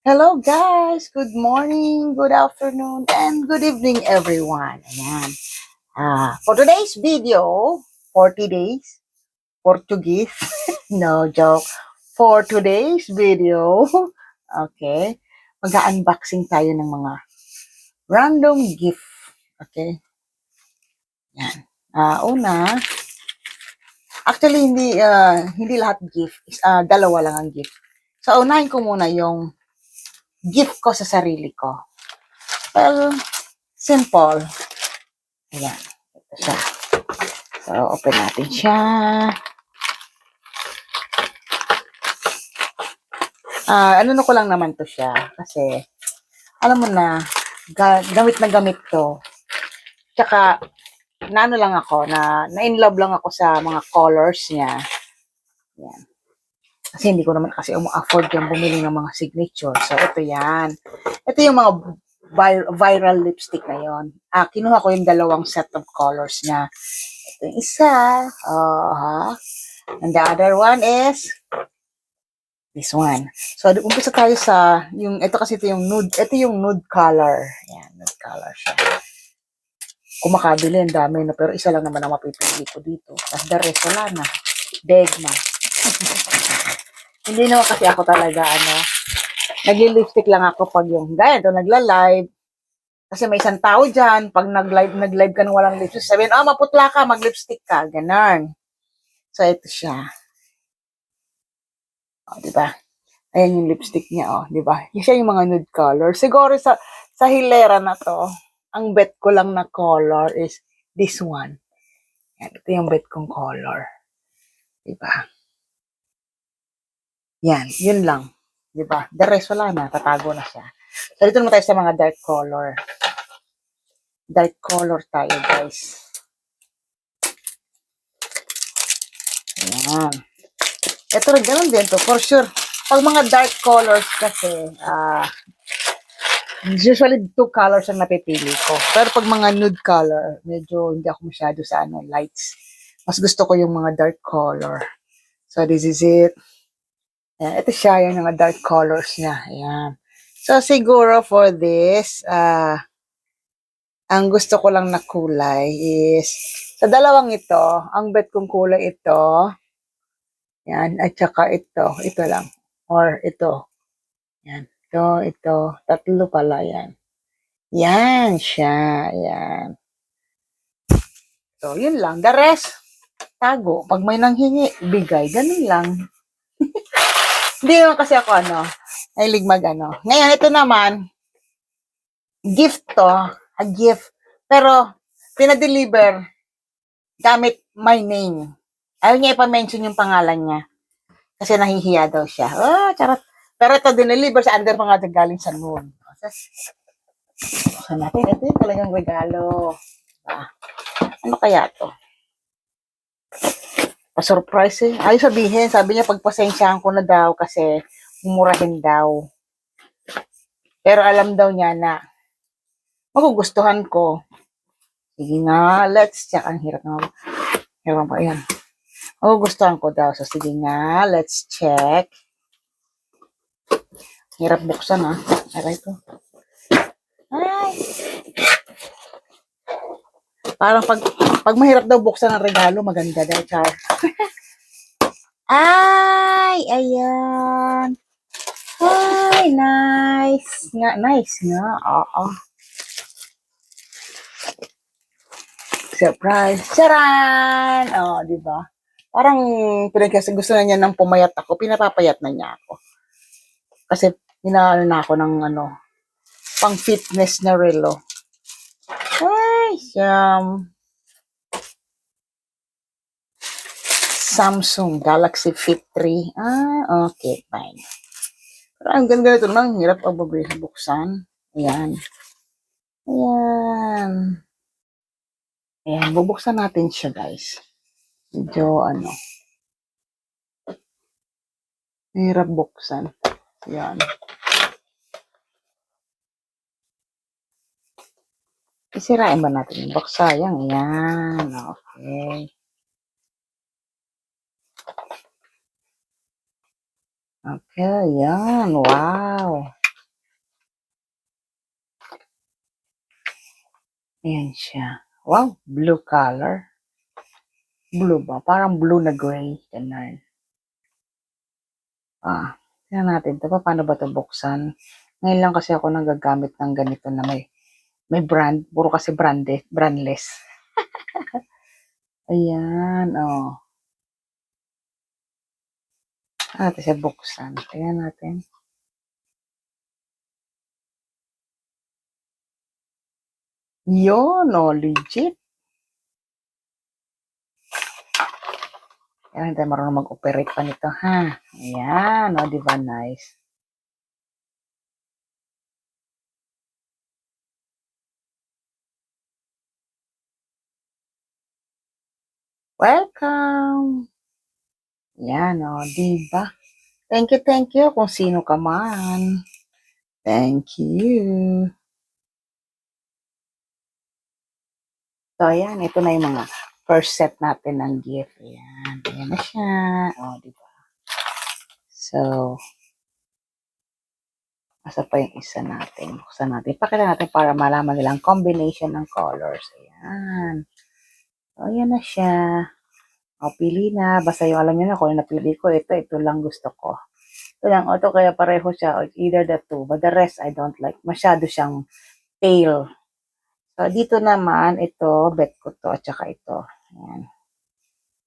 Hello guys! Good morning, good afternoon, and good evening everyone. Ayan. For today's video, 40 days, Portuguese, no joke. For today's video, okay, mag-unboxing tayo ng mga random gift. Okay? Yan. Una, actually hindi lahat gift. Dalawa lang ang gift. So, unahin ko muna yung gift ko sa sarili ko. Well, simple. Ayan. Ito siya. So, open natin siya. Ano ko lang naman to siya. Kasi, alam mo na, gamit na gamit to. Tsaka, naano lang ako, na-in love lang ako sa mga colors niya. Ayan. Kasi hindi ko naman kasi afford yung bumili ng mga signature. So, ito yan. Ito yung mga viral lipstick na yon. Kinuha ko yung dalawang set of colors niya. Ito yung isa. And the other one is this one. So, umpisa tayo sa, ito kasi ito yung nude color. Ayan, nude color siya. Kung makabili, ang dami na, pero isa lang naman ang mapipili ko dito. Tapos the rest, wala na. Degma. Hindi naman kasi ako talaga, nagli-lipstick lang ako pag yung, ganito, nagla-live. Kasi may isang tao dyan, pag nag-live ka nang walang lipstick, sabihin, maputla ka, mag-lipstick ka, ganun. So, ito siya. Diba? Ayan yung lipstick niya, di ba? Siya yung mga nude color. Siguro sa hilera na to, ang bet ko lang na color is this one. Yan, ito yung bet kong color. Di ba? Yan, yun lang. Di ba? The rest wala na, tatago na siya. So, dito naman tayo sa mga dark color. Dark color tayo, guys. Yan. Ito rin, ganun din to. For sure, pag mga dark colors kasi, usually two colors ang napipili ko. Pero pag mga nude color, medyo hindi ako masyado sa lights. Mas gusto ko yung mga dark color. So, this is it. Ayan, ito siya, yung mga dark colors niya. Ayan. So, siguro for this, ang gusto ko lang na kulay is, sa dalawang ito, ang bet kong kulay ito, yan, at saka ito lang, or ito, yan, ito, tatlo pala yan. Yan siya, yan. So, yun lang. The rest, tago. Pag may nanghingi, bigay. Ganun lang. Hindi naman kasi ako, nahilig Ngayon, ito naman, gift to. A gift. Pero, pinadeliver gamit my name. Ayaw niya ipa-mention yung pangalan niya. Kasi nahihiya daw siya. Charot. Pero ito, dineliver sa under mga galing sa noon. So, natin, ito yung talagang regalo. Ano kaya to? Pa-surprise eh. Ayaw sabihin, sabi niya pagpasensyahan ko na daw kasi mumurahin daw. Pero alam daw niya na magugustuhan ko. Sige nga, let's check. Ang hirap nga. Hirap pa yan. Magugustuhan ko daw. So sige nga, let's check. Hirap buksan Aray ko. Ay! Parang pag mahirap daw buksan ang regalo, maganda daw, char. Ay! Ayan! Ay, nice! Nice nga. Oo. Surprise! Charan! Di ba? Parang gusto na niya ng pumayat ako, pinapapayat na niya ako. Kasi inaano na ako ng pang fitness na relo. Ay, Samsung Galaxy Fit 3. Okay, fine. Pero ang ganda ito lang, hirap buksan. Ayan. Ayan. Ayan, bubuksan natin siya, guys. Medyo, hirap buksan. Ayan. Isirain ba natin yung box? Sayang. Ayan. Okay. Okay, ayan. Wow. Ayan siya. Wow, blue color. Blue ba? Parang blue na gray. Ganun. Tingnan natin ito. Paano ba ito buksan? Ngayon lang kasi ako nagagamit ng ganito na may brand. Puro kasi brandless. Ayan, oh. Ito siya buksan. Tingnan natin. Yun, oh, legit. Kaya hindi tayo marunong mag-operate pa nito, ha? Ayan, oh, di ba nice? Welcome! Yan, oh, di ba? Thank you kung sino ka man. Thank you. So, ayan, ito na yung mga first set natin ng gift. Ayan, ayan na siya. Oh, di ba? So, asa pa yung isa natin? Buksan natin. Pakita natin para malaman nilang combination ng colors. Ayan. So, ayan na siya. O, pili na. Basta yung alam niyo na kung yung napili ko, ito lang gusto ko. Ito lang, ito kaya pareho siya. Either the two. But the rest, I don't like. Masyado siyang pale. So, dito naman, ito, bet ko to, at saka ito. Ayan.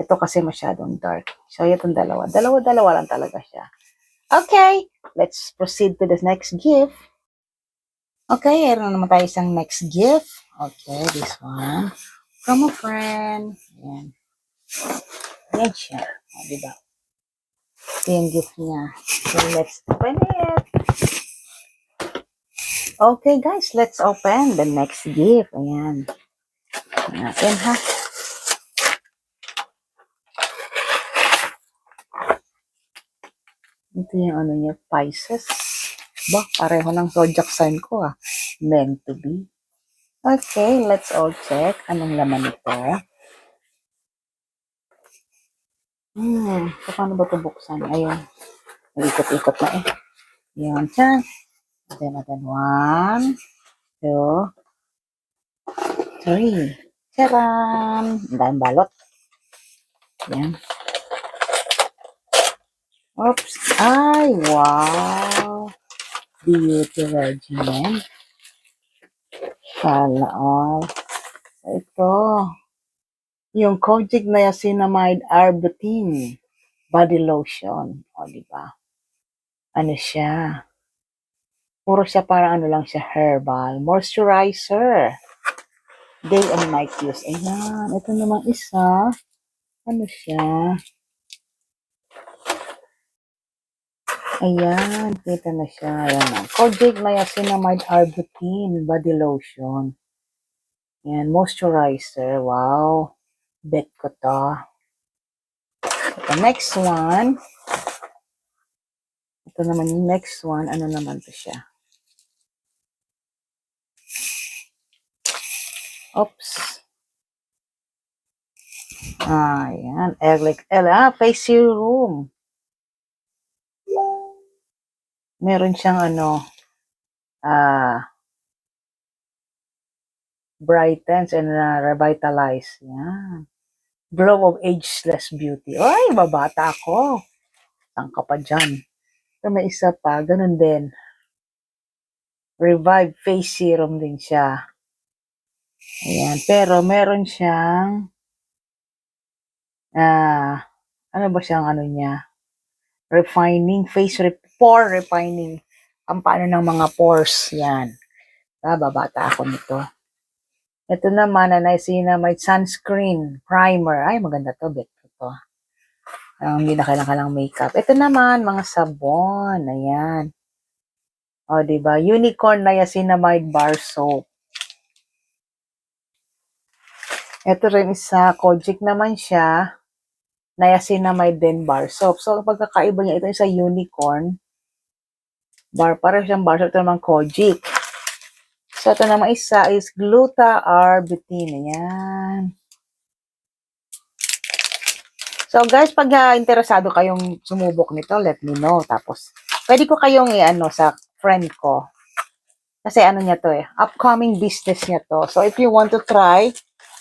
Ito kasi masyadong dark. So, itong dalawa. Dalawa-dalawa lang talaga siya. Okay, let's proceed to the next gift. Okay, meron naman tayo isang next gift. Okay, this one. From a friend. Ayan. Ayan siya. O, diba? Ito yung gift niya. So, let's open it. Okay, guys, let's open the next gift. Ayan. Ayan natin, ha? Ito yung ano niya, Pisces. Ba, pareho ng zodiac sign ko, ah. Meant to be. Okay, let's all check. Anong laman ito? So, paano ba ito buksan? Ayun. Ikot-ikot na eh. Ayan, dyan. Natin. 1, 2, 3. Charan! Ang daming balot. Ayan. Oops. Ay, wow. Beauty regimen. Kala all. Ito. Yung Kojic Niacinamide Arbutin body lotion. O, diba? Ano siya? Puro siya parang ano lang siya, herbal. Moisturizer. Day and night use. Ayan. Ito namang isa. Ano siya? Ayan. Kita na siya. Ayan. Kojic Niacinamide Arbutin body lotion. Ayan. Moisturizer. Wow. Bet ko to. The next one. Ito naman yung next one. Ano naman to siya? Oops. Ayan. Face serum. Meron siyang ano, brightens and revitalize. Yan. Glow of ageless beauty. Ay, babata ako. Saan ka pa dyan? So, may isa pa. Ganun din. Revive face serum din siya. Ayan. Pero meron siyang ano ba siyang ano niya? Refining. Pore refining. Ang paano ng mga pores. Yan. Babata ako nito. Ito naman, niacinamide sunscreen primer. Ay, maganda to. Bet ko to. Hindi na kailangan ng makeup. Ito naman, mga sabon. Ayan. O, diba? Unicorn niacinamide bar soap. Ito rin isa, Kojic naman siya. Niacinamide din bar soap. So, pagkakaiba niya, ito isa unicorn. Parang siyang bar soap. Ito naman Kojic. So, ito naman isa is gluta-arbutin. Ayan. So, guys, pag interesado kayong sumubok nito, let me know. Tapos, pwede ko kayong i-ano sa friend ko. Kasi ano niya to upcoming business niya to. So if you want to try,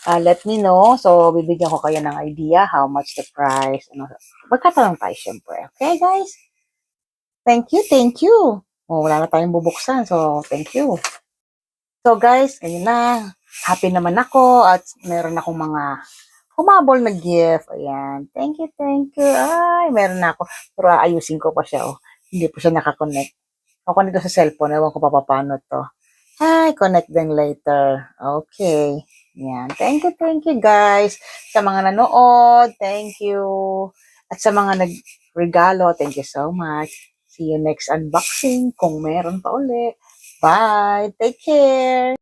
let me know. So bibigyan ko kayo ng idea how much the price. Ano, magkatanong tayo syempre. Okay guys? Thank you, thank you. Oh, wala na tayong bubuksan. So thank you. So guys, ayun na. Happy naman ako at meron akong mga humabol na gift. Ayan. Thank you, thank you. Ay, meron na ako. Pero ayusin ko pa siya. Oh. Hindi po siya nakakonect. Ako nito sa cellphone. Ewan ko pa paano to. Ay, connect them later. Okay. Yan. Thank you guys. Sa mga nanood, thank you. At sa mga nagregalo, thank you so much. See you next unboxing kung meron pa uli. Bye. Take care.